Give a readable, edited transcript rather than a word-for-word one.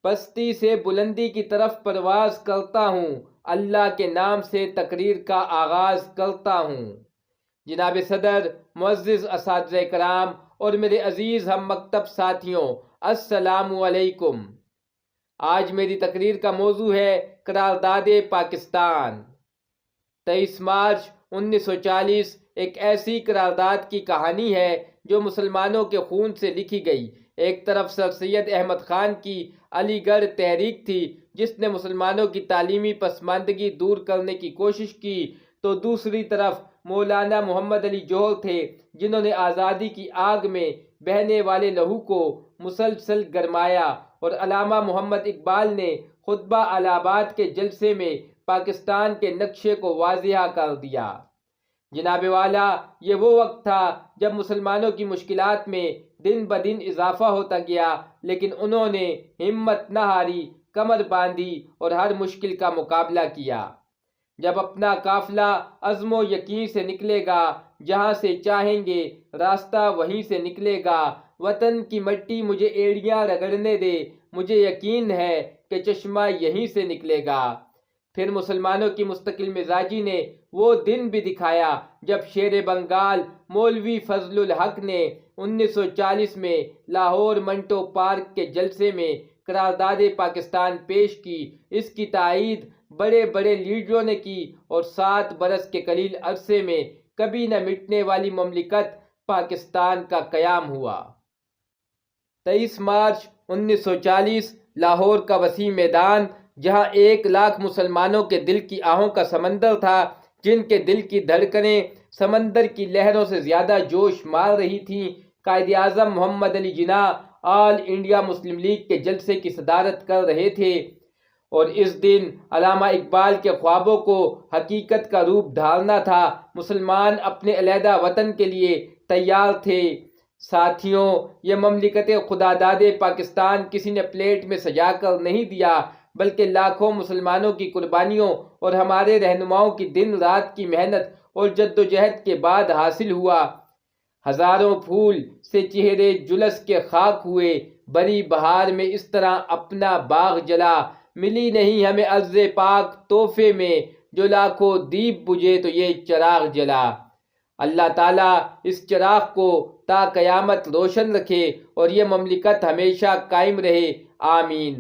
پستی سے بلندی کی طرف پرواز کرتا ہوں، اللہ کے نام سے تقریر کا آغاز کرتا ہوں۔ جناب صدر، معزز اساتذہ کرام اور میرے عزیز ہم مکتب ساتھیوں، السلام علیکم۔ آج میری تقریر کا موضوع ہے قرارداد پاکستان۔ 23 مارچ 1940 ایک ایسی قرارداد کی کہانی ہے جو مسلمانوں کے خون سے لکھی گئی۔ ایک طرف سر سید احمد خان کی علی گڑھ تحریک تھی جس نے مسلمانوں کی تعلیمی پسماندگی دور کرنے کی کوشش کی، تو دوسری طرف مولانا محمد علی جوہر تھے جنہوں نے آزادی کی آگ میں بہنے والے لہو کو مسلسل گرمایا، اور علامہ محمد اقبال نے خطبہ الہ آباد کے جلسے میں پاکستان کے نقشے کو واضح کر دیا۔ جناب والا، یہ وہ وقت تھا جب مسلمانوں کی مشکلات میں دن بدن اضافہ ہوتا گیا، لیکن انہوں نے ہمت نہ ہاری، کمر باندھی اور ہر مشکل کا مقابلہ کیا۔ جب اپنا قافلہ عزم و یقین سے نکلے گا، جہاں سے چاہیں گے راستہ وہیں سے نکلے گا، وطن کی مٹی مجھے ایڑیاں رگڑنے دے، مجھے یقین ہے کہ چشمہ یہیں سے نکلے گا۔ پھر مسلمانوں کی مستقل مزاجی نے وہ دن بھی دکھایا جب شیر بنگال مولوی فضل الحق نے 1940 میں لاہور منٹو پارک کے جلسے میں قرارداد پاکستان پیش کی۔ اس کی تائید بڑے بڑے لیڈروں نے کی اور 7 برس کے قلیل عرصے میں کبھی نہ مٹنے والی مملکت پاکستان کا قیام ہوا۔ 23 مارچ 1940 لاہور کا وسیع میدان، جہاں 1 لاکھ مسلمانوں کے دل کی آہوں کا سمندر تھا، جن کے دل کی دھڑکنیں سمندر کی لہروں سے زیادہ جوش مار رہی تھیں، قائد اعظم محمد علی جناح آل انڈیا مسلم لیگ کے جلسے کی صدارت کر رہے تھے، اور اس دن علامہ اقبال کے خوابوں کو حقیقت کا روپ ڈھالنا تھا۔ مسلمان اپنے علیحدہ وطن کے لیے تیار تھے۔ ساتھیوں، یہ مملکت خداداد پاکستان کسی نے پلیٹ میں سجا کر نہیں دیا، بلکہ لاکھوں مسلمانوں کی قربانیوں اور ہمارے رہنماؤں کی دن رات کی محنت اور جدوجہد کے بعد حاصل ہوا۔ ہزاروں پھول سے چہرے جلس کے خاک ہوئے، بری بہار میں اس طرح اپنا باغ جلا، ملی نہیں ہمیں عرض پاک تحفے میں، جو لاکھوں دیپ بجھے تو یہ چراغ جلا۔ اللہ تعالیٰ اس چراغ کو تا قیامت روشن رکھے اور یہ مملکت ہمیشہ قائم رہے، آمین۔